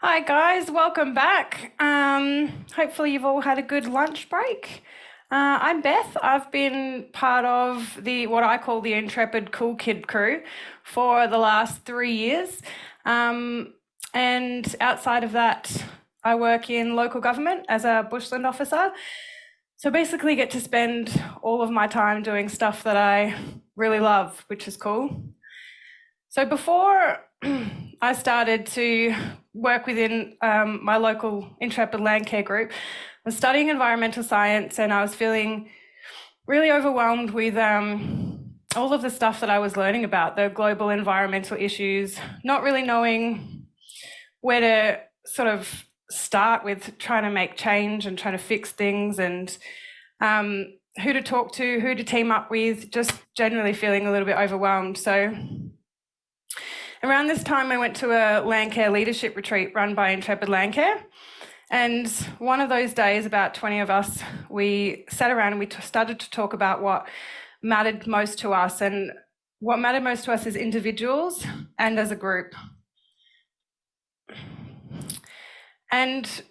Hi guys, welcome back. Hopefully you've all had a good lunch break. I'm Beth. I've been part of what I call the Intrepid Cool Kid crew for the last 3 years. And outside of that, I work in local government as a bushland officer. So basically get to spend all of my time doing stuff that I really love, which is cool. So before I started to work within my local Intrepid Landcare group, I was studying environmental science and I was feeling really overwhelmed with all of the stuff that I was learning about, the global environmental issues, not really knowing where to sort of start with trying to make change and trying to fix things, and who to talk to, who to team up with, just generally feeling a little bit overwhelmed. So around this time, I went to a Landcare leadership retreat run by Intrepid Landcare. And one of those days, about 20 of us, we sat around and we started to talk about what mattered most to us. And what mattered most to us as individuals and as a group. And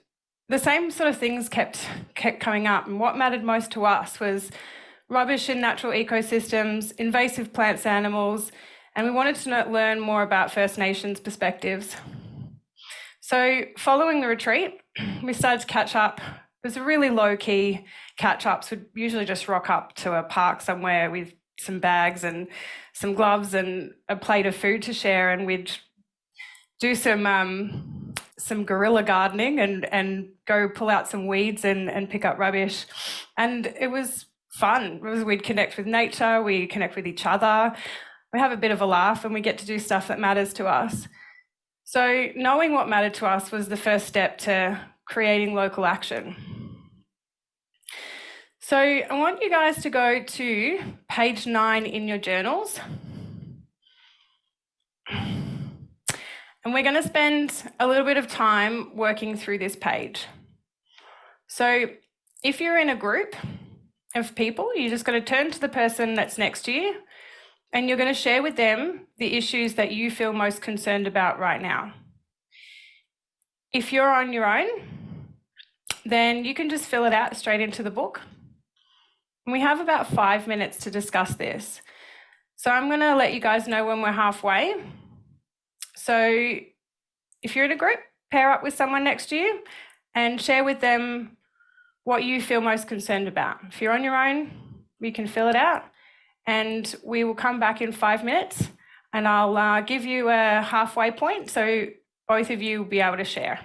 the same sort of things kept coming up. And what mattered most to us was rubbish in natural ecosystems, invasive plants and animals, and we wanted to learn more about First Nations perspectives. So following the retreat, we started to catch up. It was a really low-key catch-ups. We'd usually just rock up to a park somewhere with some bags and some gloves and a plate of food to share, and we'd do some guerrilla gardening and go pull out some weeds and pick up rubbish. And it was fun. We'd connect with nature, we connect with each other, we have a bit of a laugh, and we get to do stuff that matters to us. So knowing what mattered to us was the first step to creating local action. So I want you guys to go to page 9 in your journals. And we're going to spend a little bit of time working through this page. So if you're in a group of people, you're just going to turn to the person that's next to you and you're going to share with them the issues that you feel most concerned about right now. If you're on your own, then you can just fill it out straight into the book. And we have about 5 minutes to discuss this. So I'm going to let you guys know when we're halfway. So if you're in a group, pair up with someone next to you and share with them what you feel most concerned about. If you're on your own, you can fill it out. And we will come back in 5 minutes and I'll give you a halfway point so both of you will be able to share.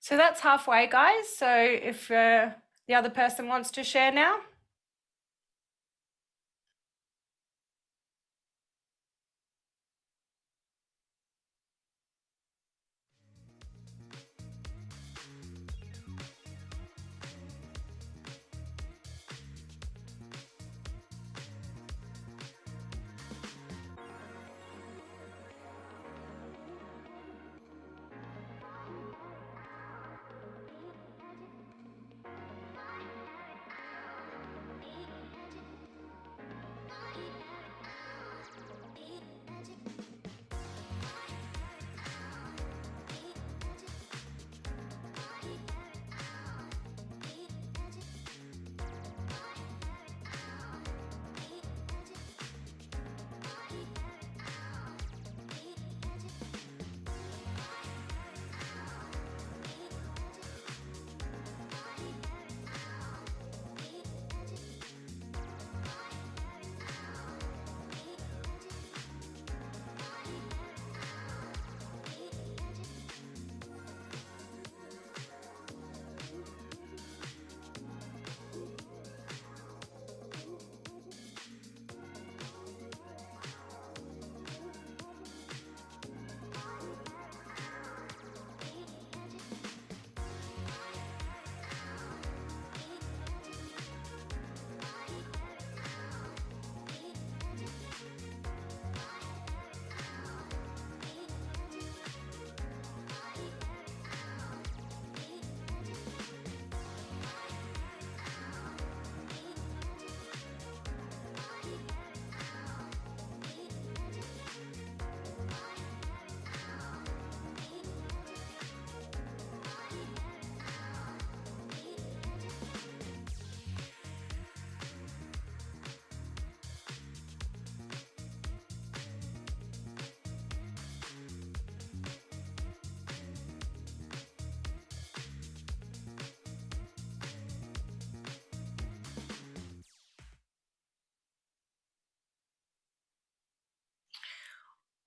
So that's halfway, guys. So if the other person wants to share now.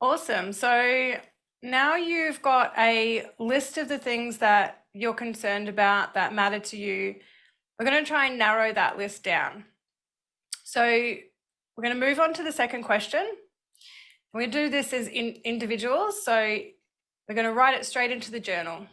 Awesome. So now you've got a list of the things that you're concerned about that matter to you. We're going to try and narrow that list down. So we're going to move on to the second question. We do this as individuals. So we're going to write it straight into the journal.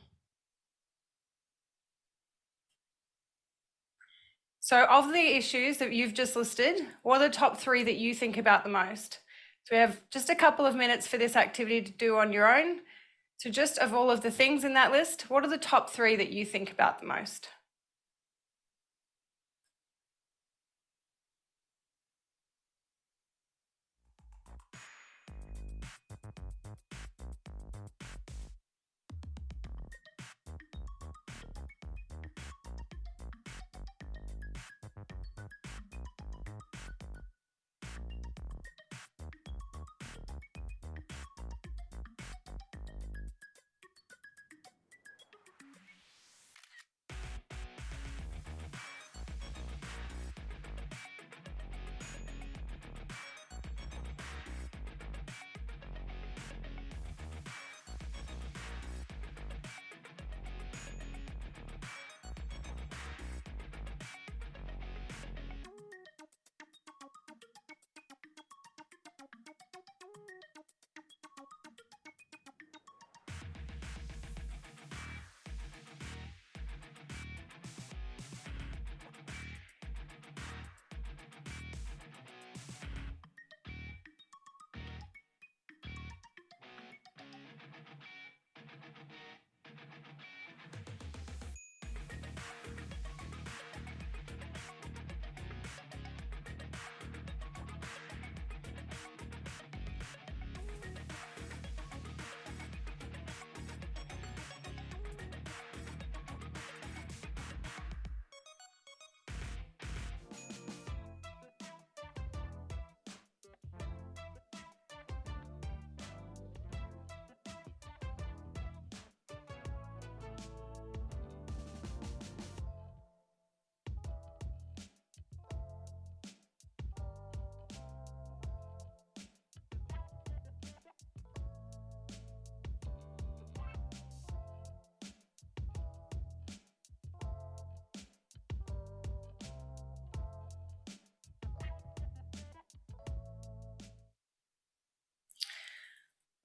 So of the issues that you've just listed, what are the top 3 that you think about the most? So we have just a couple of minutes for this activity to do on your own. So just of all of the things in that list, what are the top 3 that you think about the most?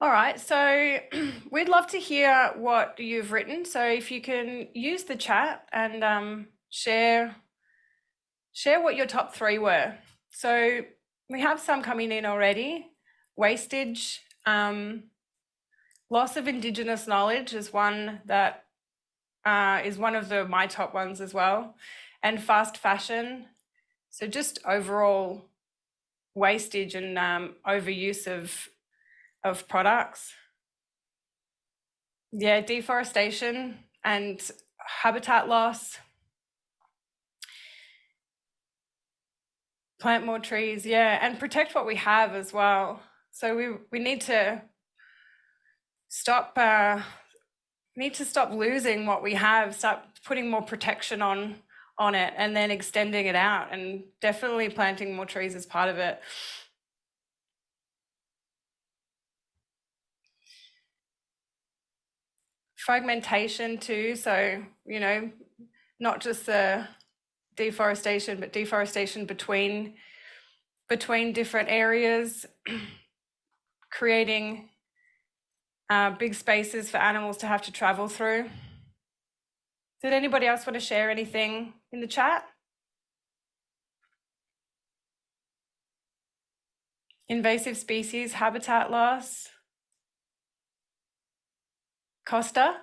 All right, so we'd love to hear what you've written. So if you can use the chat and share what your top 3 were. So we have some coming in already. Wastage, loss of Indigenous knowledge is one that is one of my top ones as well, and fast fashion. So just overall wastage and overuse of products. Yeah, deforestation and habitat loss. Plant more trees, yeah, and protect what we have as well. So we need to stop losing what we have, start putting more protection on it, and then extending it out, and definitely planting more trees is part of it. Fragmentation too, so not just the deforestation, but deforestation between different areas, creating big spaces for animals to have to travel through. Did anybody else want to share anything in the chat? Invasive species, habitat loss. Costa?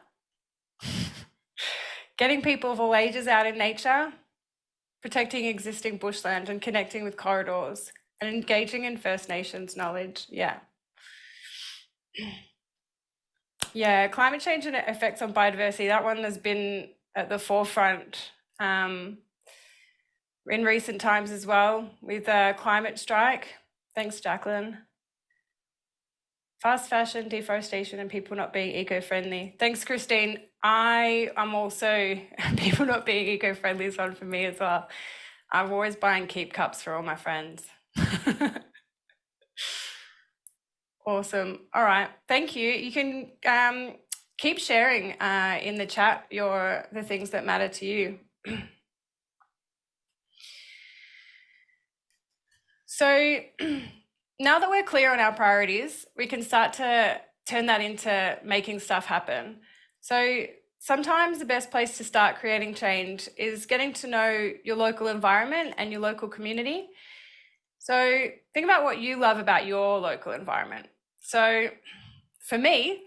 Getting people of all ages out in nature, protecting existing bushland and connecting with corridors, and engaging in First Nations knowledge. Yeah. Yeah, climate change and effects on biodiversity, that one has been at the forefront in recent times as well, with climate strike. Thanks, Jacqueline. Fast fashion, deforestation, and people not being eco-friendly. Thanks, Christine. I am also people not being eco-friendly is one for me as well. I'm always buying keep cups for all my friends. Awesome. All right. Thank you. You can keep sharing in the chat the things that matter to you. So now that we're clear on our priorities, we can start to turn that into making stuff happen. So sometimes the best place to start creating change is getting to know your local environment and your local community. So think about what you love about your local environment. So for me,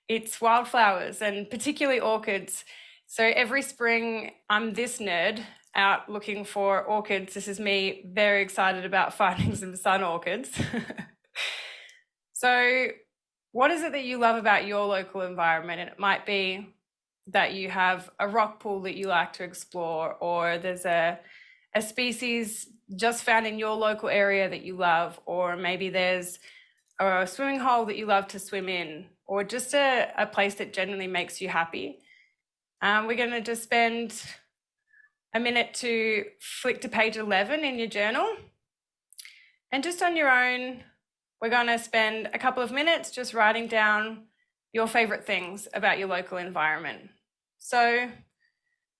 it's wildflowers and particularly orchids. So every spring, I'm this nerd out looking for orchids. This is me very excited about finding some sun orchids. So what is it that you love about your local environment? And it might be that you have a rock pool that you like to explore, or there's a species just found in your local area that you love, or maybe there's a swimming hole that you love to swim in, or just a place that genuinely makes you happy. We're going to just spend a minute to flick to page 11 in your journal. And just on your own, we're going to spend a couple of minutes just writing down your favorite things about your local environment. So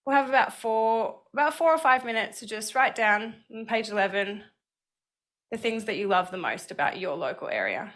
we'll have about 4 or 5 minutes to just write down on page 11 the things that you love the most about your local area.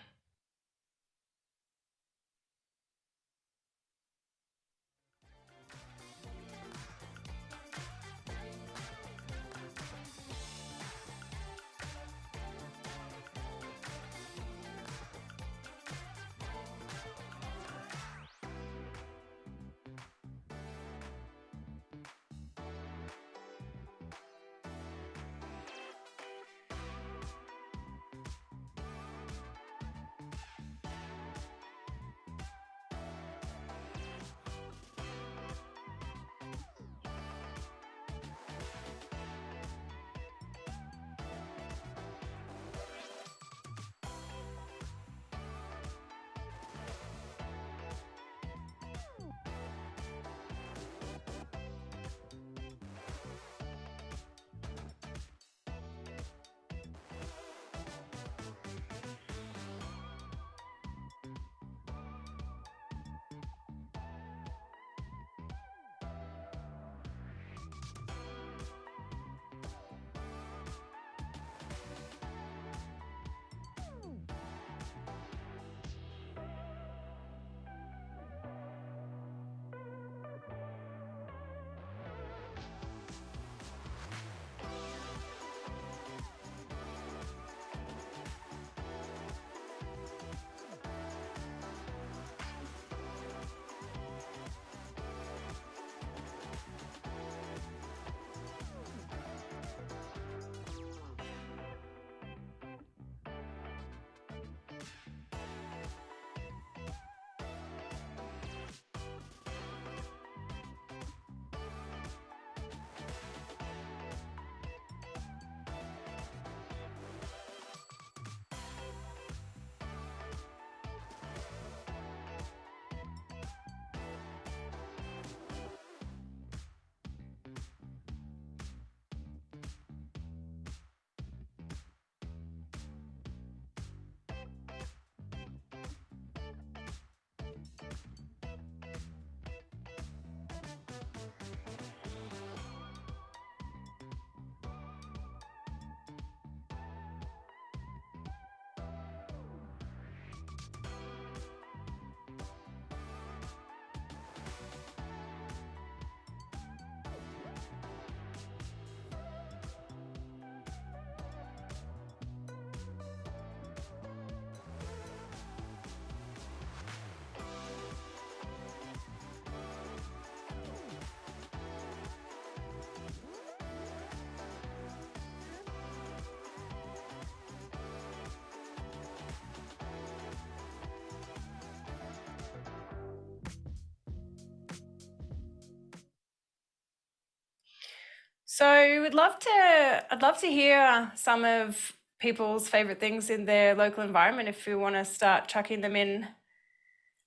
So I'd love to hear some of people's favourite things in their local environment if we want to start chucking them in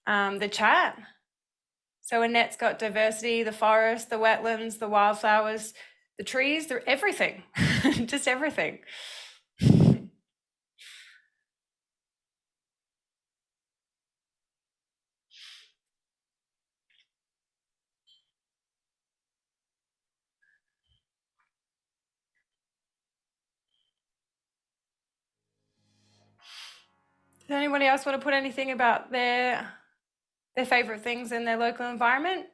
the chat. So Annette's got diversity, the forest, the wetlands, the wildflowers, the trees, everything, just everything. Does anybody else want to put anything about their favourite things in their local environment?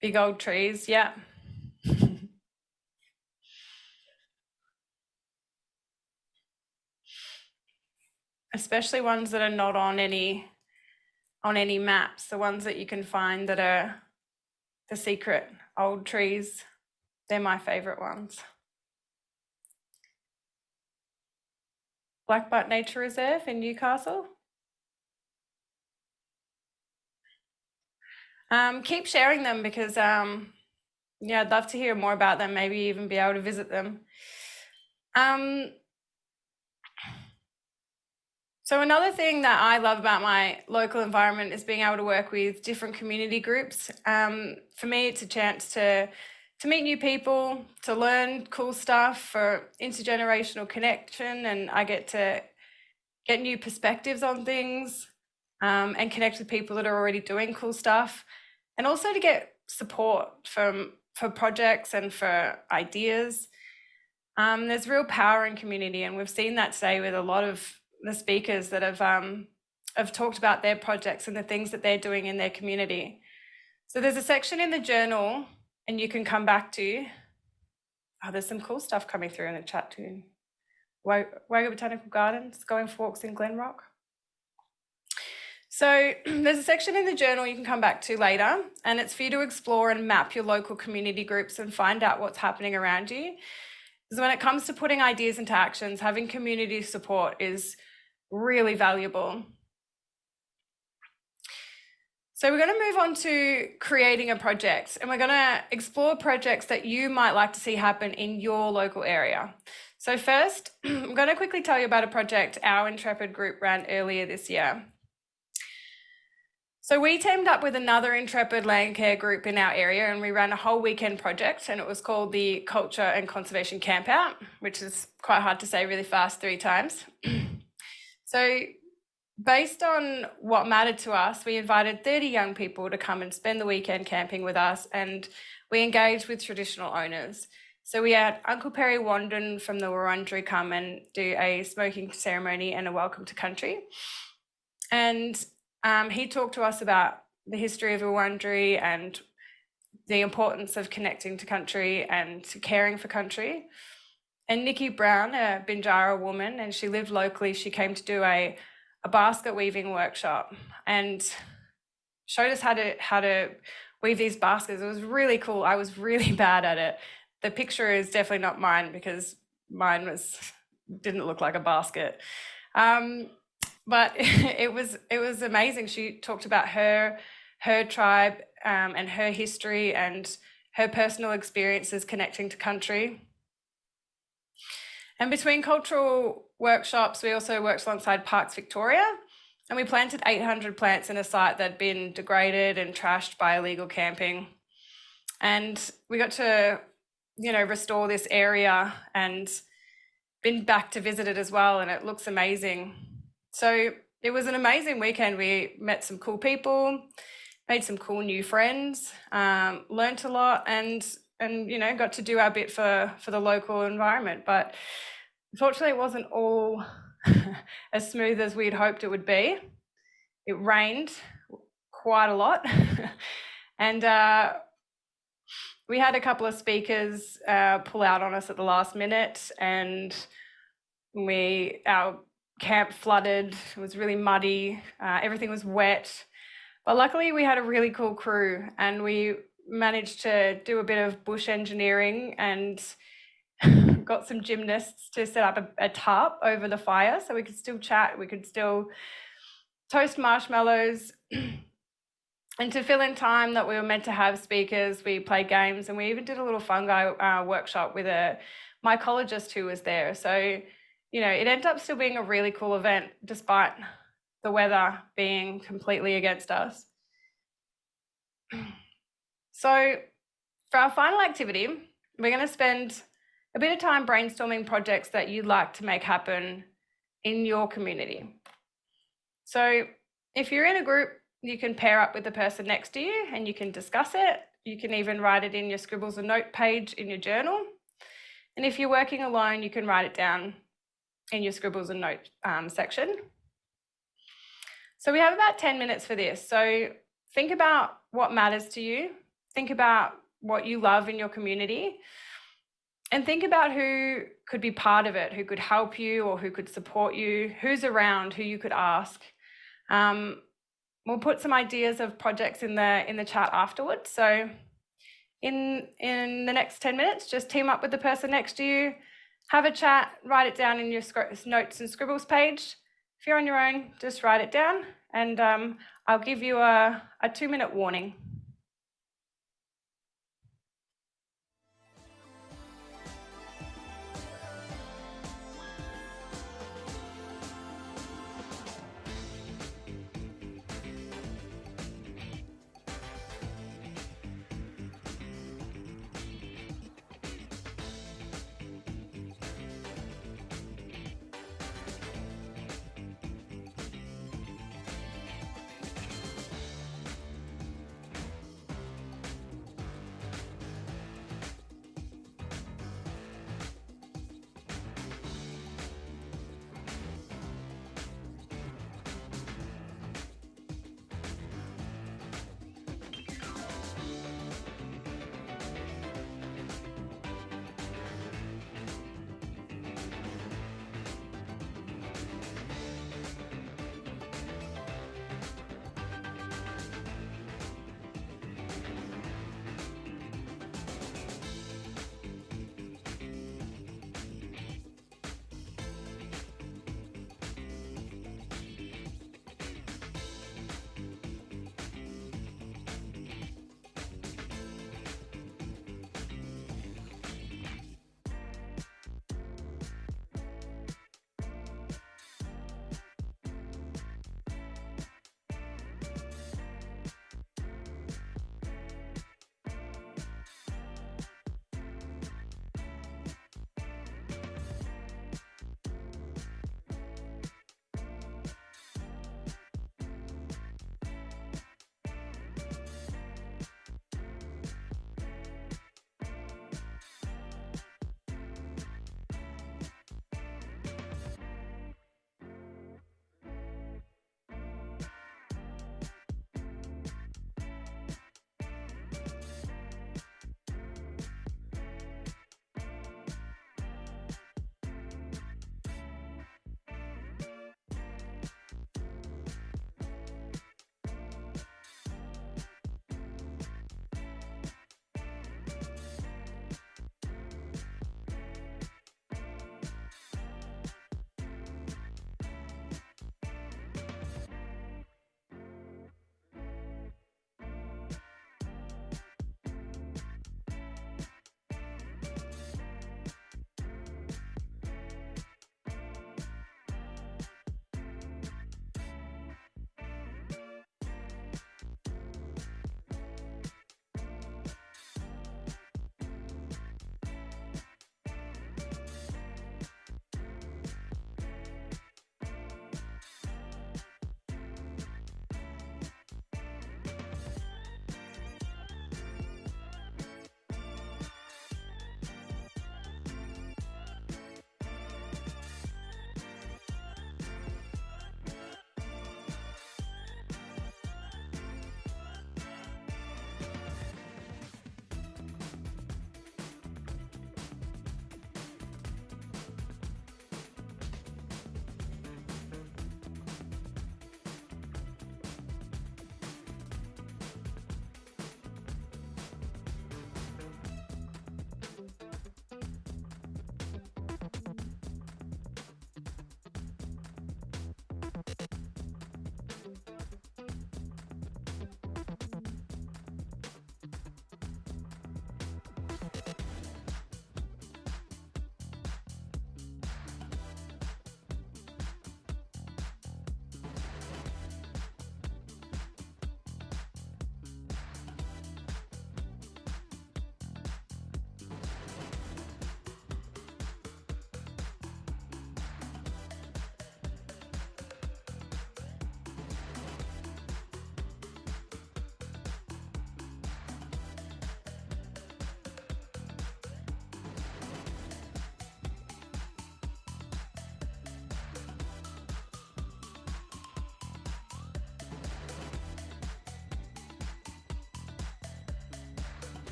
Big old trees, yeah. Especially ones that are not on any maps, the ones that you can find that are the secret old trees. They're my favourite ones. Blackbutt Nature Reserve in Newcastle. Keep sharing them because yeah, I'd love to hear more about them, maybe even be able to visit them. So another thing that I love about my local environment is being able to work with different community groups. For me, it's a chance to meet new people, to learn cool stuff, for intergenerational connection, and I get to get new perspectives on things and connect with people that are already doing cool stuff, and also to get support for projects and for ideas. There's real power in community, and we've seen that today with a lot of the speakers that have talked about their projects and the things that they're doing in their community. So there's a section in the journal, and you can come back to. Oh, there's some cool stuff coming through in the chat too. Wagga Botanical Gardens, going for walks in Glenrock. So there's a section in the journal you can come back to later, and it's for you to explore and map your local community groups and find out what's happening around you. Because when it comes to putting ideas into actions, having community support is really valuable. So we're going to move on to creating a project, and we're going to explore projects that you might like to see happen in your local area. So first, I'm going to quickly tell you about a project our Intrepid group ran earlier this year. So we teamed up with another Intrepid Landcare group in our area, and we ran a whole weekend project, and it was called the Culture and Conservation Campout, which is quite hard to say really fast 3 times. So based on what mattered to us, we invited 30 young people to come and spend the weekend camping with us, and we engaged with traditional owners. So we had Uncle Perry Wandon from the Wurundjeri come and do a smoking ceremony and a welcome to country. And he talked to us about the history of Wurundjeri and the importance of connecting to country and caring for country. And Nikki Brown, a Binjara woman, and she lived locally, she came to do a basket weaving workshop and showed us how to weave these baskets. It was really cool. I was really bad at it. The picture is definitely not mine because mine didn't look like a basket. But it was amazing. She talked about her tribe and her history and her personal experiences connecting to country. And between cultural workshops, we also worked alongside Parks Victoria, and we planted 800 plants in a site that had been degraded and trashed by illegal camping. And we got to, restore this area and been back to visit it as well, and it looks amazing. So it was an amazing weekend. We met some cool people, made some cool new friends, learnt a lot, and got to do our bit for the local environment. But unfortunately, it wasn't all as smooth as we'd hoped it would be. It rained quite a lot, and we had a couple of speakers pull out on us at the last minute, and our camp flooded. It was really muddy. Everything was wet. But luckily, we had a really cool crew, and we managed to do a bit of bush engineering and got some gymnasts to set up a tarp over the fire so we could still chat, we could still toast marshmallows. And to fill in time that we were meant to have speakers, we played games, and we even did a little fungi workshop with a mycologist who was there. So, you know, it ended up still being a really cool event despite the weather being completely against us. So for our final activity, we're going to spend a bit of time brainstorming projects that you'd like to make happen in your community. So if you're in a group, you can pair up with the person next to you and you can discuss it. You can even write it in your scribbles and note page in your journal. And if you're working alone, you can write it down in your scribbles and note section. So we have about 10 minutes for this. So think about what matters to you. Think about what you love in your community. And think about who could be part of it, who could help you or who could support you, who's around, who you could ask. We'll put some ideas of projects in the chat afterwards. So in the next 10 minutes, just team up with the person next to you, have a chat, write it down in your notes and scribbles page. If you're on your own, just write it down, and I'll give you a 2-minute warning.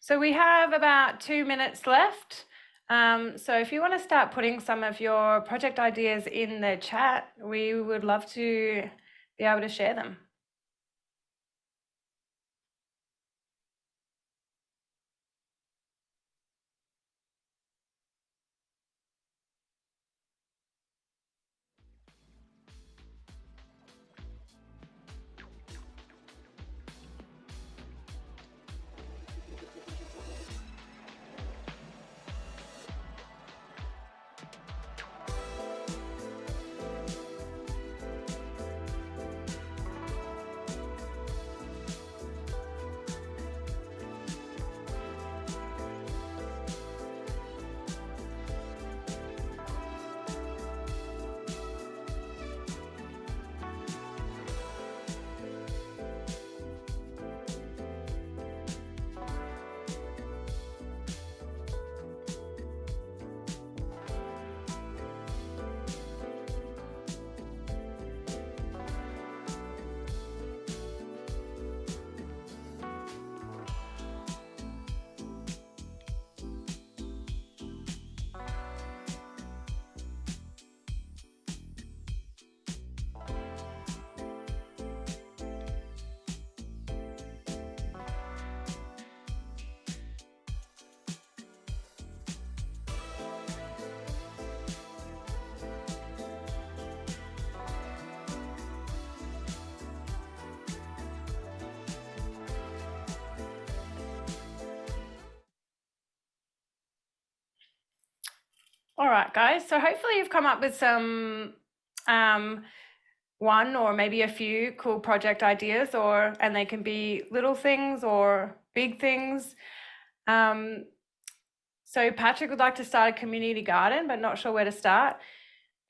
So we have about 2 minutes left. So if you want to start putting some of your project ideas in the chat, we would love to be able to share them. All right, guys. So hopefully you've come up with some one or maybe a few cool project ideas, and they can be little things or big things. So Patrick would like to start a community garden, but not sure where to start.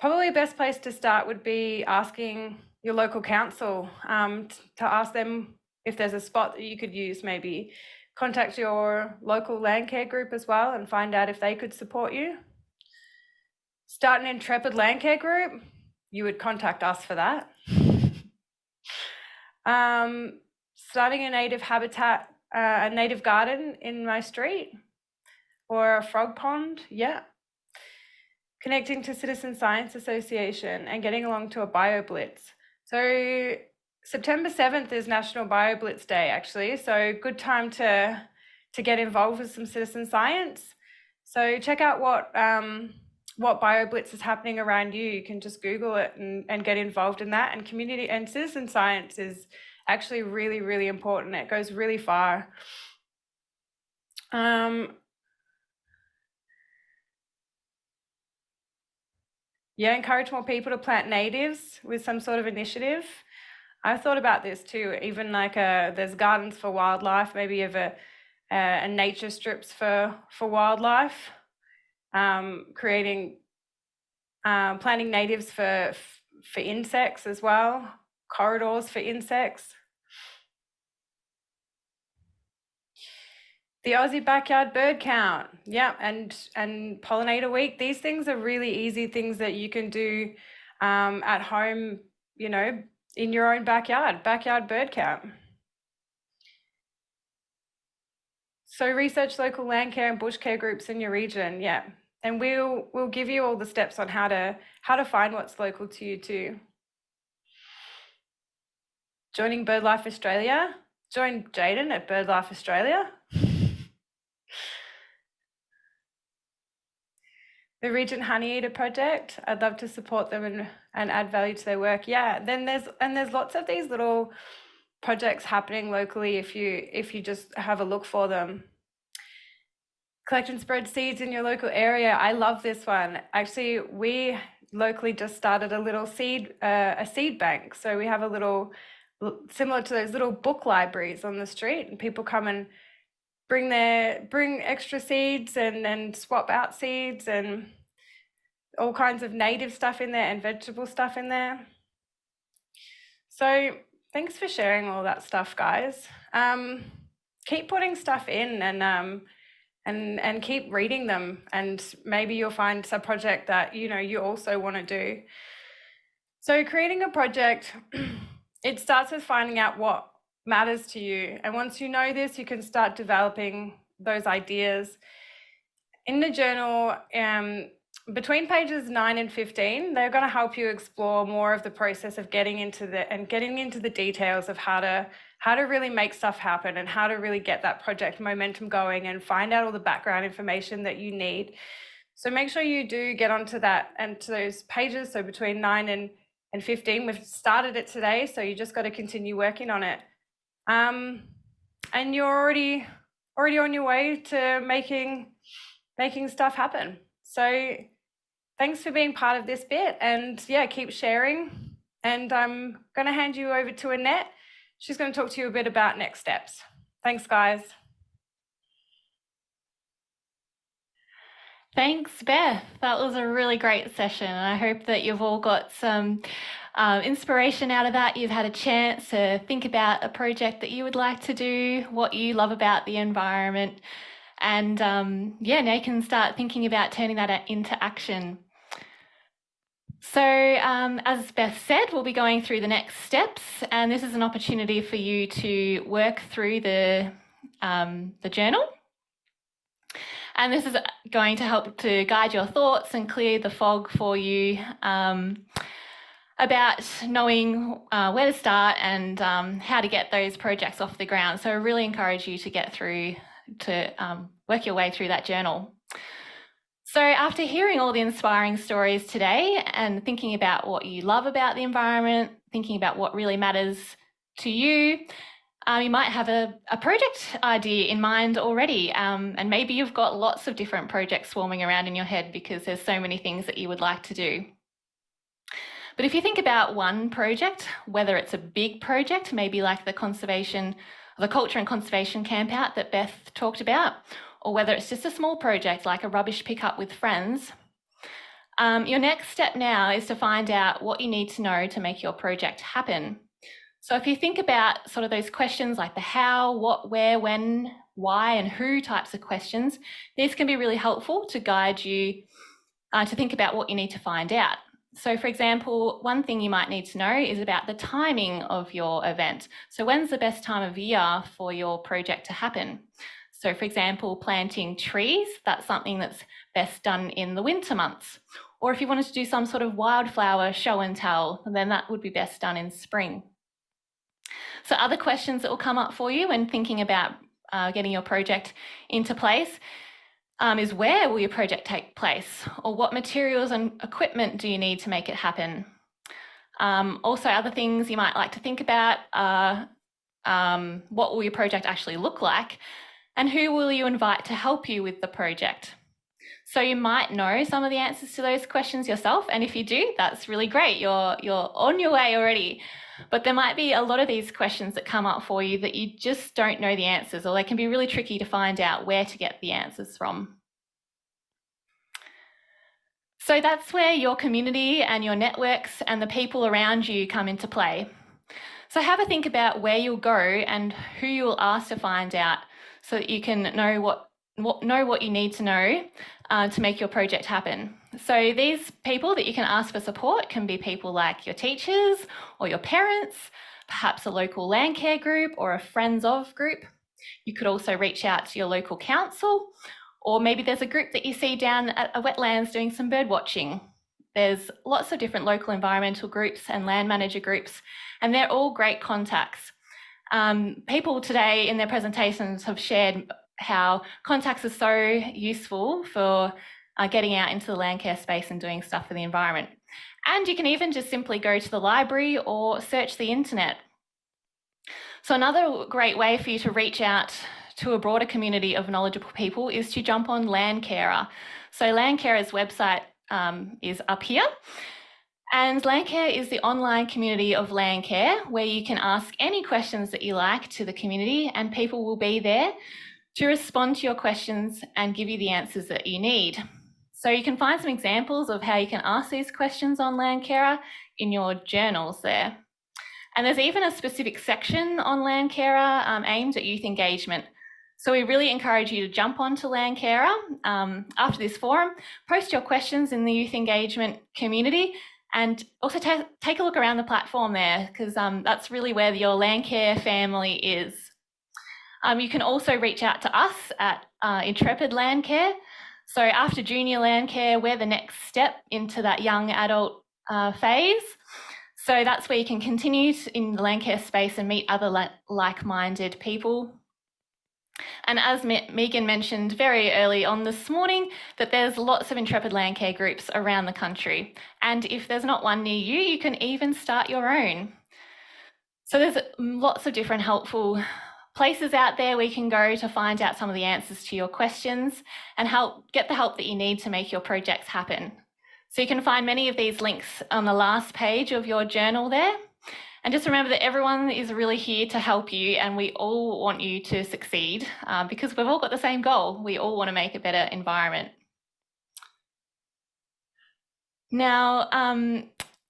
Probably the best place to start would be asking your local council to ask them if there's a spot that you could use. Maybe contact your local Landcare group as well and find out if they could support you. Start an Intrepid Landcare group, you would contact us for that. Starting a native habitat, a native garden in my street, or a frog pond, yeah. Connecting to Citizen Science Association and getting along to a bio blitz. So September 7th is National Bio Blitz Day, actually. So good time to get involved with some citizen science. So check out what BioBlitz is happening around you. You can just Google it and get involved in that. And community and citizen science is actually really, really important. It goes really far. Yeah, encourage more people to plant natives with some sort of initiative. I thought about this too, even like there's gardens for wildlife, maybe you have a nature strips for wildlife, creating planting natives for insects as well, corridors for insects. The Aussie Backyard Bird Count, yeah, and Pollinator Week. These things are really easy things that you can do at home, you know, in your own backyard bird count. So research local land care and bush care groups in your region, yeah. And we'll give you all the steps on how to find what's local to you too. Joining BirdLife Australia. Join Jaden at BirdLife Australia. The Regent Honeyeater Project. I'd love to support them and add value to their work. Yeah, then there's lots of these little projects happening locally if you just have a look for them. Collect and spread seeds in your local area. I love this one. Actually, we locally just started a little seed bank. So we have a little, similar to those little book libraries on the street, and people come and bring extra seeds and swap out seeds and all kinds of native stuff in there and vegetable stuff in there. So thanks for sharing all that stuff, guys. Keep putting stuff in and keep reading them, and maybe you'll find some project that you also want to do. So creating a project, it starts with finding out what matters to you, and once you know this, you can start developing those ideas. In the journal, between pages 9 and 15, they're going to help you explore more of the process of getting into the details of how to really make stuff happen and how to really get that project momentum going and find out all the background information that you need. So make sure you do get onto that and to those pages. So between 9 and 15, we've started it today, so you just got to continue working on it. And you're already on your way to making stuff happen. So thanks for being part of this bit, and yeah, keep sharing. And I'm going to hand you over to Annette. She's going to talk to you a bit about next steps. Thanks, guys. Thanks, Beth. That was a really great session. I hope that you've all got some inspiration out of that. You've had a chance to think about a project that you would like to do, what you love about the environment, and yeah, now you can start thinking about turning that into action. So as Beth said, we'll be going through the next steps, and this is an opportunity for you to work through the journal. And this is going to help to guide your thoughts and clear the fog for you about knowing where to start and how to get those projects off the ground. So I really encourage you to get through, to work your way through that journal. So after hearing all the inspiring stories today and thinking about what you love about the environment, thinking about what really matters to you, you might have a project idea in mind already, and maybe you've got lots of different projects swarming around in your head because there's so many things that you would like to do. But if you think about one project, whether it's a big project, maybe like the culture and conservation campout that Beth talked about, or whether it's just a small project like a rubbish pickup with friends, your next step now is to find out what you need to know to make your project happen. So if you think about sort of those questions like the how, what, where, when, why, and who types of questions, these can be really helpful to guide you to think about what you need to find out. So for example, one thing you might need to know is about the timing of your event. So when's the best time of year for your project to happen? So for example, planting trees, that's something that's best done in the winter months. Or if you wanted to do some sort of wildflower show and tell, then that would be best done in spring. So other questions that will come up for you when thinking about getting your project into place is where will your project take place, or what materials and equipment do you need to make it happen? Also, other things you might like to think about are what will your project actually look like, and who will you invite to help you with the project? So you might know some of the answers to those questions yourself, and if you do, that's really great. You're on your way already. But there might be a lot of these questions that come up for you that you just don't know the answers, or they can be really tricky to find out where to get the answers from. So that's where your community and your networks and the people around you come into play. So have a think about where you'll go and who you'll ask to find out, so that you can know what you need to know to make your project happen. So these people that you can ask for support can be people like your teachers or your parents, perhaps a local landcare group or a friends of group. You could also reach out to your local council, or maybe there's a group that you see down at a wetlands doing some bird watching. There's lots of different local environmental groups and land manager groups, and they're all great contacts. People today in their presentations have shared how contacts are so useful for getting out into the landcare space and doing stuff for the environment. And you can even just simply go to the library or search the internet. So another great way for you to reach out to a broader community of knowledgeable people is to jump on Landcarer. So Landcarer's website is up here. And Landcare is the online community of landcare where you can ask any questions that you like to the community, and people will be there to respond to your questions and give you the answers that you need. So you can find some examples of how you can ask these questions on Landcarer in your journals there. And there's even a specific section on Landcarer aimed at youth engagement. So we really encourage you to jump onto Landcarer after this forum, post your questions in the youth engagement community, and also take a look around the platform there, because that's really where your Landcare family is. You can also reach out to us at Intrepid Landcare. So after junior Landcare, we're the next step into that young adult phase. So that's where you can continue in the Landcare space and meet other like-minded people. And as Megan mentioned very early on this morning, that there's lots of Intrepid Landcare groups around the country. And if there's not one near you, you can even start your own. So there's lots of different helpful places out there where you can go to find out some of the answers to your questions and get the help that you need to make your projects happen. So you can find many of these links on the last page of your journal there. And just remember that everyone is really here to help you, and we all want you to succeed because we've all got the same goal. We all want to make a better environment. Now,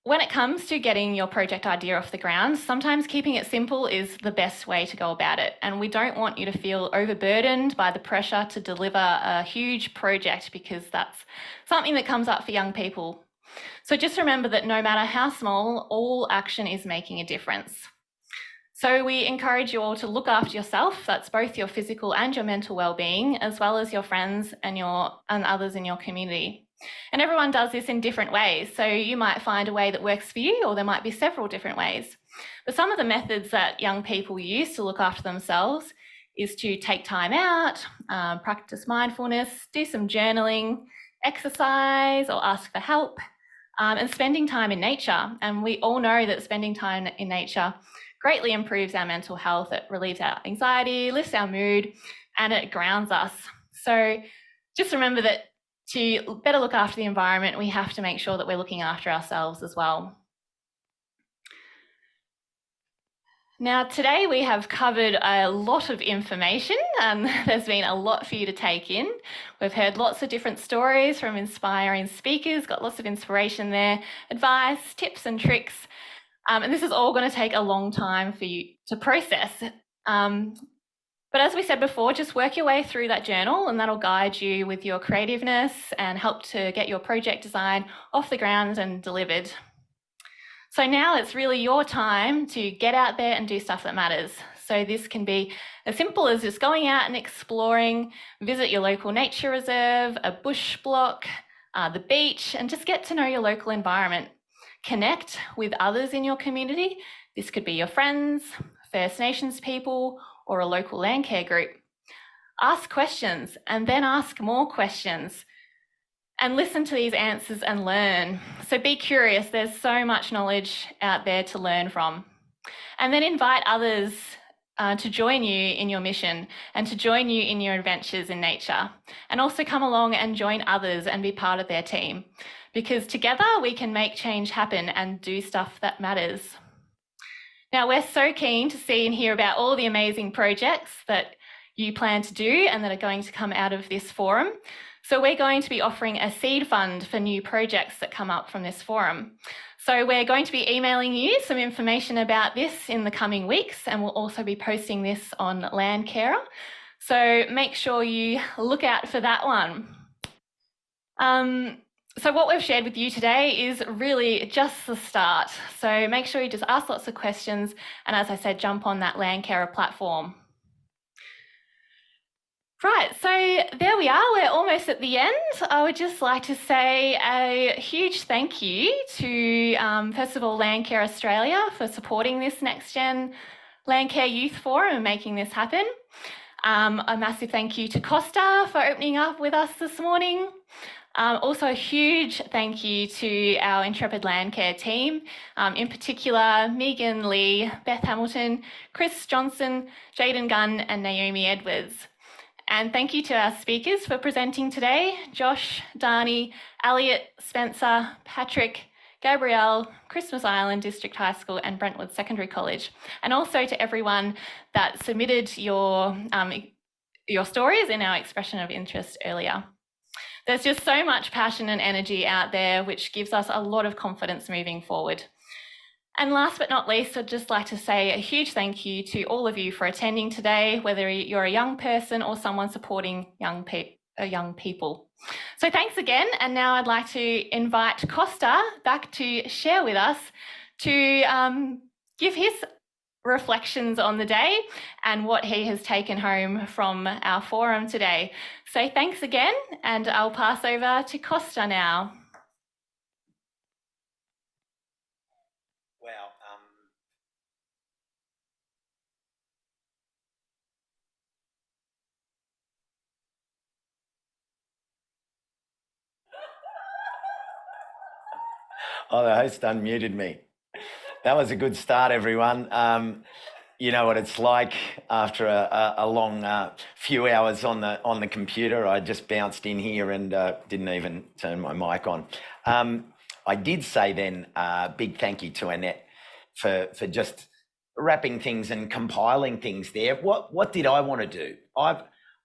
when it comes to getting your project idea off the ground, sometimes keeping it simple is the best way to go about it. And we don't want you to feel overburdened by the pressure to deliver a huge project, because that's something that comes up for young people. So just remember that no matter how small, all action is making a difference. So we encourage you all to look after yourself. That's both your physical and your mental well-being, as well as your friends and others in your community. And everyone does this in different ways. So you might find a way that works for you, or there might be several different ways. But some of the methods that young people use to look after themselves is to take time out, practice mindfulness, do some journaling, exercise or ask for help, and spending time in nature. And we all know that spending time in nature greatly improves our mental health. It relieves our anxiety, lifts our mood, and it grounds us. So just remember that to better look after the environment, we have to make sure that we're looking after ourselves as well. Now, today we have covered a lot of information, and there's been a lot for you to take in. We've heard lots of different stories from inspiring speakers, got lots of inspiration there, advice, tips and tricks, and this is all going to take a long time for you to process. But as we said before, just work your way through that journal, and that'll guide you with your creativeness and help to get your project design off the ground and delivered. So now it's really your time to get out there and do stuff that matters. So this can be as simple as just going out and exploring, visit your local nature reserve, a bush block, the beach, and just get to know your local environment. Connect with others in your community. This could be your friends, First Nations people, or a local landcare group. Ask questions and then ask more questions. And listen to these answers and learn. So be curious, there's so much knowledge out there to learn from. And then invite others to join you in your mission and to join you in your adventures in nature. And also come along and join others and be part of their team, because together we can make change happen and do stuff that matters. Now, we're so keen to see and hear about all the amazing projects that you plan to do and that are going to come out of this forum. So we're going to be offering a seed fund for new projects that come up from this forum. So we're going to be emailing you some information about this in the coming weeks, and we'll also be posting this on Landcare. So make sure you look out for that one. So what we've shared with you today is really just the start. So make sure you just ask lots of questions, and as I said, jump on that Landcare platform. Right, so there we are, we're almost at the end. I would just like to say a huge thank you to, first of all, Landcare Australia for supporting this NextGen Landcare Youth Forum and making this happen. A massive thank you to Costa for opening up with us this morning. Also a huge thank you to our Intrepid Landcare team, in particular Megan Lee, Beth Hamilton, Chris Johnson, Jaden Gunn and Naomi Edwards. And thank you to our speakers for presenting today, Josh, Dani, Elliot, Spencer, Patrick, Gabrielle, Christmas Island District High School and Brentwood Secondary College. And also to everyone that submitted your stories in our expression of interest earlier. There's just so much passion and energy out there, which gives us a lot of confidence moving forward. And last but not least, I'd just like to say a huge thank you to all of you for attending today, whether you're a young person or someone supporting young people. So thanks again. And now I'd like to invite Costa back to share with us to give his reflections on the day and what he has taken home from our forum today. So thanks again, and I'll pass over to Costa now. Wow. Oh, the host unmuted me. That was a good start, everyone. You know what it's like after a long few hours on the computer. I just bounced in here and didn't even turn my mic on. I did say then big thank you to Annette for just wrapping things and compiling things there. What did I want to do?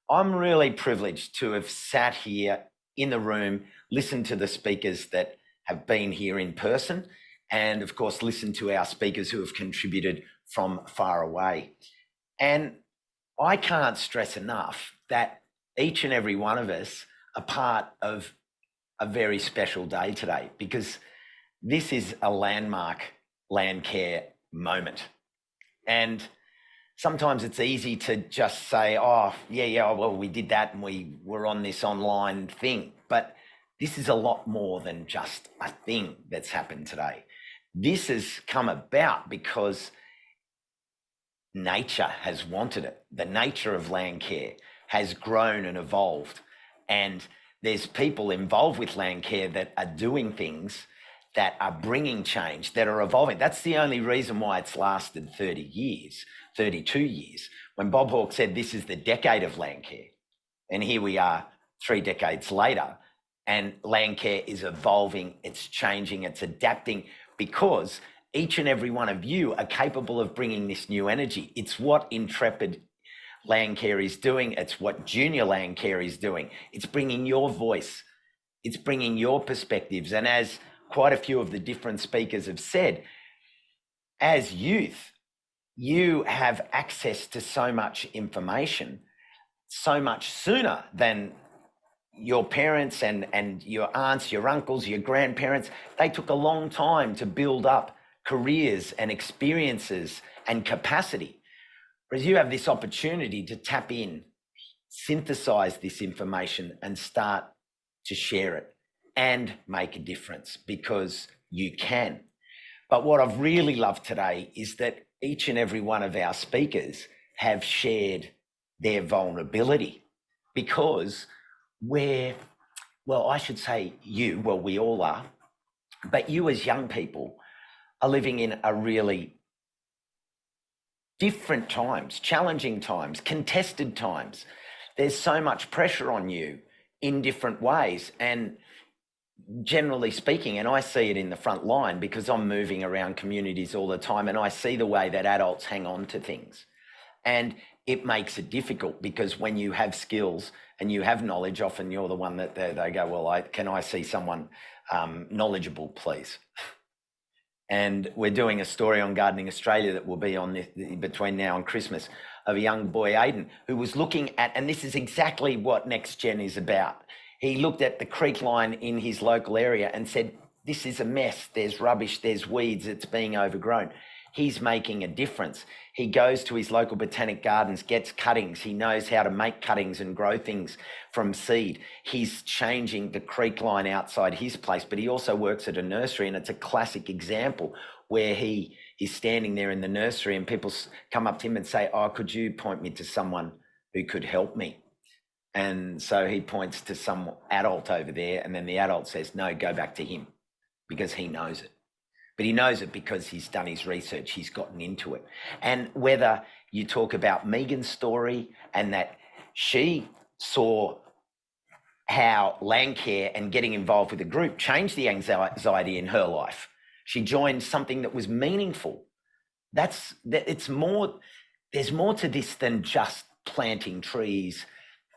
I'm really privileged to have sat here in the room, listened to the speakers that have been here in person, and of course listen to our speakers who have contributed from far away. And I can't stress enough that each and every one of us are part of a very special day today, because this is a landmark Landcare moment. And sometimes it's easy to just say, oh, yeah, well, we did that and we were on this online thing. But this is a lot more than just a thing that's happened today. This has come about because nature has wanted it. The nature of Landcare has grown and evolved. And there's people involved with Landcare that are doing things that are bringing change, that are evolving. That's the only reason why it's lasted 30 years, 32 years. When Bob Hawke said this is the decade of Landcare, and here we are 3 decades later, and Landcare is evolving, it's changing, it's adapting, because each and every one of you are capable of bringing this new energy. It's what Intrepid Landcare is doing. It's what Junior Landcare is doing. It's bringing your voice. It's bringing your perspectives. And as quite a few of the different speakers have said, as youth, you have access to so much information so much sooner than your parents and your aunts, your uncles, your grandparents. They took a long time to build up careers and experiences and capacity. Whereas you have this opportunity to tap in, synthesize this information and start to share it and make a difference, because you can. But what I've really loved today is that each and every one of our speakers have shared their vulnerability, because we all are, but you as young people are living in a really different times, challenging times, contested times. There's so much pressure on you in different ways. And generally speaking, and I see it in the front line because I'm moving around communities all the time, and I see the way that adults hang on to things. And it makes it difficult, because when you have skills and you have knowledge, often you're the one that they go, well, can I see someone knowledgeable, please? And we're doing a story on Gardening Australia that will be on between now and Christmas, of a young boy, Aidan, who was looking at, and this is exactly what NextGen is about. He looked at the creek line in his local area and said, this is a mess. There's rubbish, there's weeds, it's being overgrown. He's making a difference. He goes to his local botanic gardens, gets cuttings. He knows how to make cuttings and grow things from seed. He's changing the creek line outside his place, but he also works at a nursery, and it's a classic example where he is standing there in the nursery and people come up to him and say, oh, could you point me to someone who could help me? And so he points to some adult over there, and then the adult says, no, go back to him, because he knows it. But he knows it because he's done his research, he's gotten into it. And whether you talk about Megan's story and that she saw how Landcare and getting involved with a group changed the anxiety in her life. She joined something that was meaningful. There's more to this than just planting trees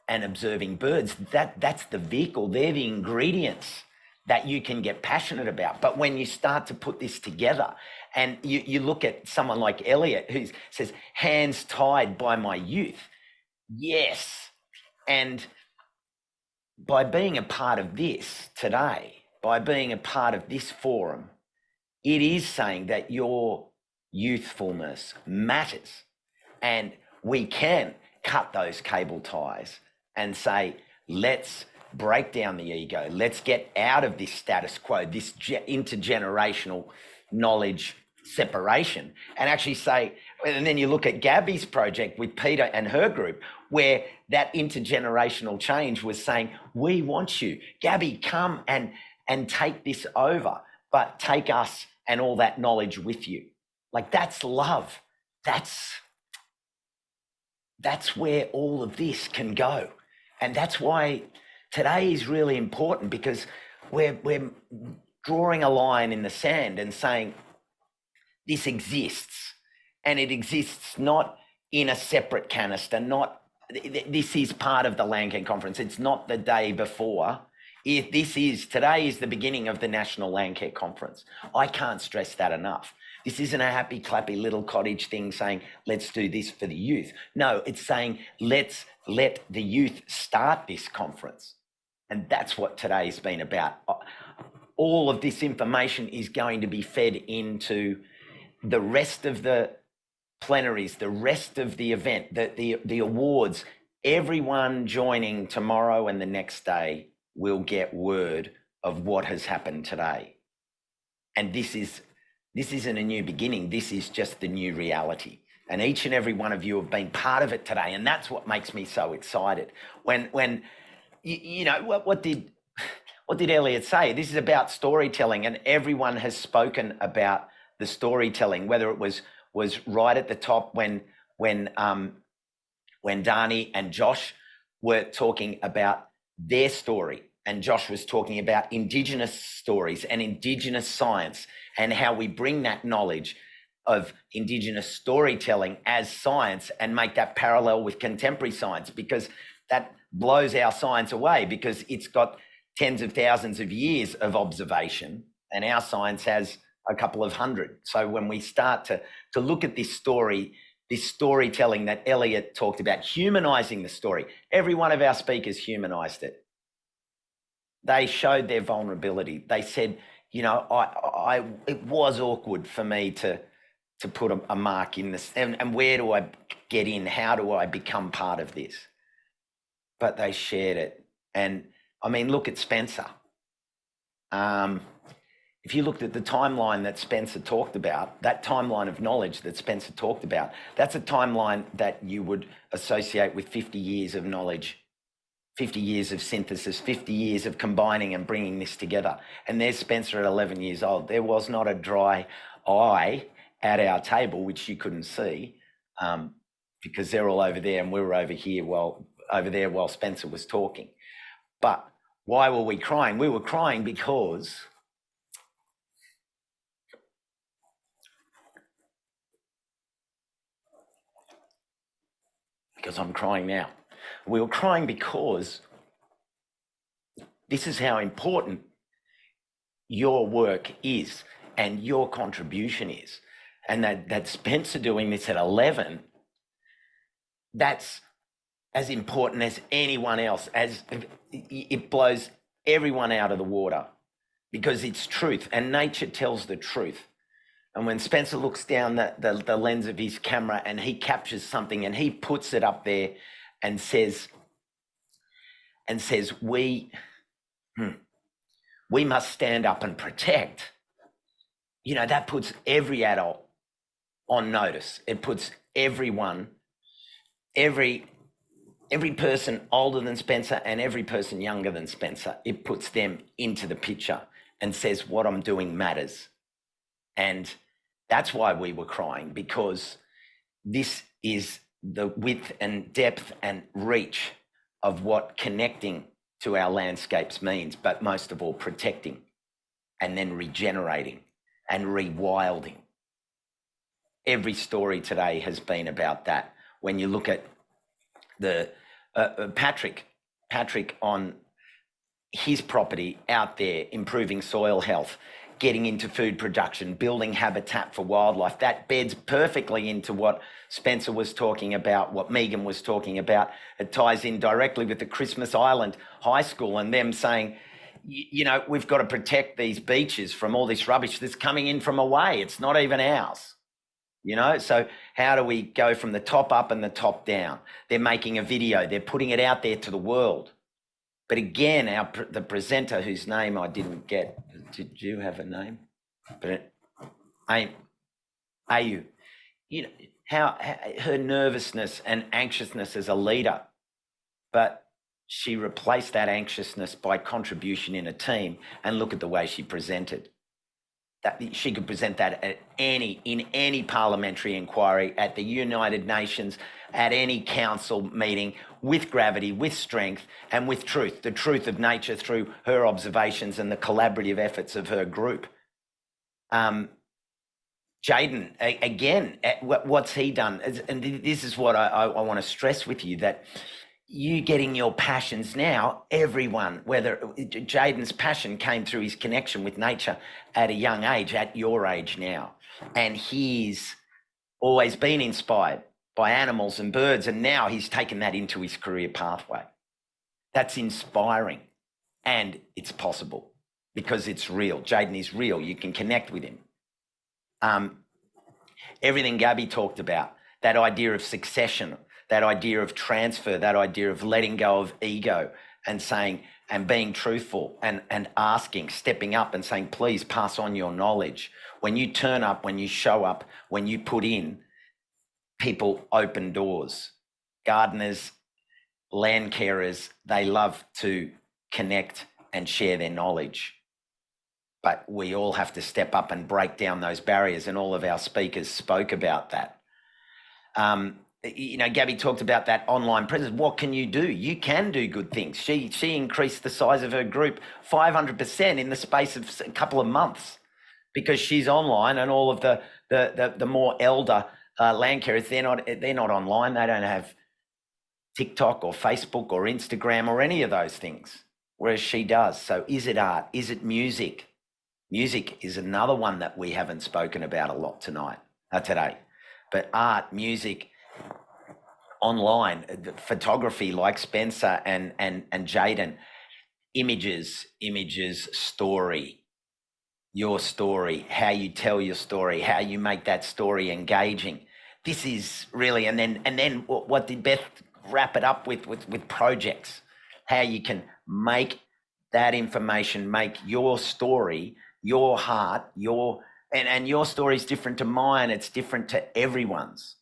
and observing birds. That's the vehicle. They're the ingredients that you can get passionate about. But when you start to put this together, and you look at someone like Elliot, who says, hands tied by my youth. Yes. And by being a part of this today, by being a part of this forum, it is saying that your youthfulness matters. And we can cut those cable ties and say, let's break down the ego. Let's get out of this status quo, this intergenerational knowledge separation, and actually say, and then you look at Gabby's project with Peter and her group, where that intergenerational change was saying, we want you, Gabby, come and take this over, but take us and all that knowledge with you. Like, that's love. That's where all of this can go. And that's why today is really important, because we're drawing a line in the sand and saying, this exists, and it exists not in a separate canister, this is part of the Landcare Conference. It's not the day before. Today is the beginning of the National Landcare Conference. I can't stress that enough. This isn't a happy, clappy little cottage thing saying, let's do this for the youth. No, it's saying, let's let the youth start this conference. And that's what today's been about. All of this information is going to be fed into the rest of the plenaries, the rest of the event, the awards. Everyone joining tomorrow and the next day will get word of what has happened today. And this isn't a new beginning. This is just the new reality. And each and every one of you have been part of it today. And that's what makes me so excited. When you know, what did Elliot say? This is about storytelling, and everyone has spoken about the storytelling, whether it was right at the top when Dani and Josh were talking about their story, and Josh was talking about Indigenous stories and Indigenous science, and how we bring that knowledge of Indigenous storytelling as science and make that parallel with contemporary science, because that blows our science away, because it's got tens of thousands of years of observation, and our science has a couple of hundred. So when we start to look at this storytelling that Elliot talked about, humanizing the story, every one of our speakers humanized it. They showed their vulnerability. They said, you know, it was awkward for me to put a mark in this, and where do I get in? How do I become part of this? But they shared it. And I mean, look at Spencer. If you looked at the timeline that Spencer talked about, that timeline of knowledge that Spencer talked about, that's a timeline that you would associate with 50 years of knowledge, 50 years of synthesis, 50 years of combining and bringing this together. And there's Spencer at 11 years old. There was not a dry eye at our table, which you couldn't see, because they're all over there and we were over there while Spencer was talking. But why were we crying? We were crying because I'm crying now. We were crying because this is how important your work is and your contribution is. And that Spencer doing this at 11, that's as important as anyone else. As it blows everyone out of the water, because it's truth, and nature tells the truth. And when Spencer looks down the lens of his camera and he captures something and he puts it up there and says, we must stand up and protect, you know, that puts every adult on notice. It puts everyone, every person older than Spencer and every person younger than Spencer, it puts them into the picture and says, what I'm doing matters. And that's why we were crying, because this is the width and depth and reach of what connecting to our landscapes means, but most of all protecting and then regenerating and rewilding. Every story today has been about that. When you look at the Patrick on his property out there, improving soil health, getting into food production, building habitat for wildlife, that beds perfectly into what Spencer was talking about, what Megan was talking about. It ties in directly with the Christmas Island High School and them saying, you know, we've got to protect these beaches from all this rubbish that's coming in from away. It's not even ours. you know? So how do we go from the top up and the top down? They're making a video, they're putting it out there to the world. But again, the presenter, whose name I didn't get, did you have a name? But Ayu, you know, how her nervousness and anxiousness as a leader, but she replaced that anxiousness by contribution in a team, and look at the way she presented. That she could present that at in any parliamentary inquiry, at the United Nations, at any council meeting, with gravity, with strength, and with truth, the truth of nature through her observations and the collaborative efforts of her group. Jaden, again, what's he done? And this is what I want to stress with you, that you getting your passions now, everyone, whether Jaden's passion came through his connection with nature at a young age, at your age now. And he's always been inspired by animals and birds, and now he's taken that into his career pathway. That's inspiring, and it's possible because it's real. Jaden is real. You can connect with him. Everything Gabby talked about, that idea of succession, that idea of transfer, that idea of letting go of ego and saying, and being truthful and asking, stepping up and saying, please pass on your knowledge. When you turn up, when you show up, when you put in, people open doors. Gardeners, land carers, they love to connect and share their knowledge. But we all have to step up and break down those barriers, and all of our speakers spoke about that. You know, Gabby talked about that online presence. What can you do? You can do good things. She increased the size of her group 500% in the space of a couple of months, because she's online, and all of the more elder land carers, they're not online. They don't have TikTok or Facebook or Instagram or any of those things, whereas she does. So is it art? Is it music? Music is another one that we haven't spoken about a lot today. But art, music, online, photography like Spencer and Jaden, images, story, your story, how you tell your story, how you make that story engaging. This is really, and then what did Beth wrap it up with projects, how you can make that information, make your story, your heart, and your story is different to mine, it's different to everyone's.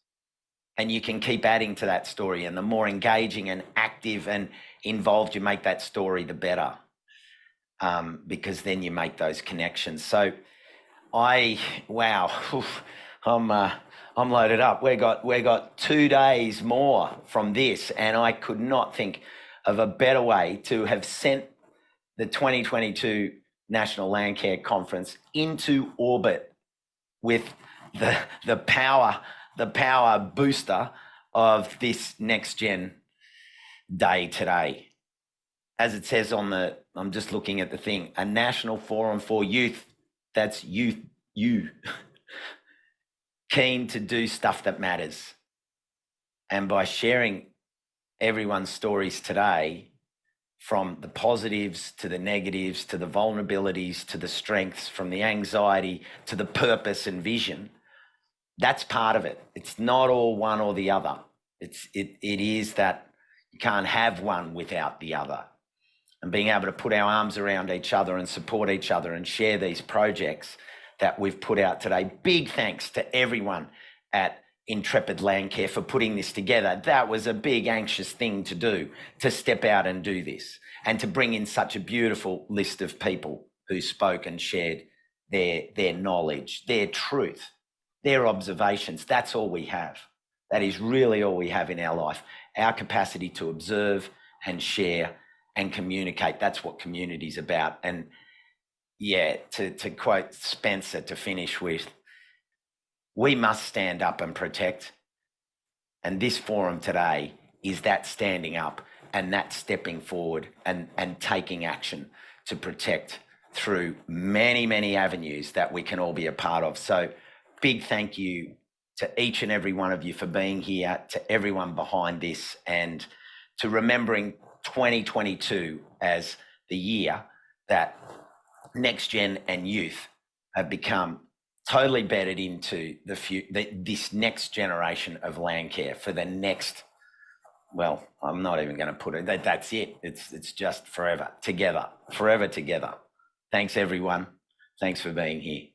And you can keep adding to that story, and the more engaging and active and involved you make that story, the better, because then you make those connections. So I'm loaded up. We got 2 days more from this, and I could not think of a better way to have sent the 2022 National Landcare Conference into orbit with the power booster of this NextGen Day today. As it says I'm just looking at the thing, a national forum for youth. That's youth, you. Keen to do stuff that matters. And by sharing everyone's stories today, from the positives to the negatives, to the vulnerabilities, to the strengths, from the anxiety to the purpose and vision, that's part of it. It's not all one or the other. It is that you can't have one without the other. And being able to put our arms around each other and support each other and share these projects that we've put out today. Big thanks to everyone at Intrepid Landcare for putting this together. That was a big, anxious thing to do, to step out and do this, and to bring in such a beautiful list of people who spoke and shared their knowledge, their truth, their observations. That's all we have. That is really all we have in our life. Our capacity to observe and share and communicate. That's what community is about. And yeah, to quote Spencer to finish with, we must stand up and protect. And this forum today is that standing up and that stepping forward and taking action to protect through many, many avenues that we can all be a part of. So big thank you to each and every one of you for being here, to everyone behind this, and to remembering 2022 as the year that NextGen and youth have become totally bedded into this next generation of land care for the next, well, I'm not even going to put it, that's it. It's just forever together. Thanks, everyone. Thanks for being here.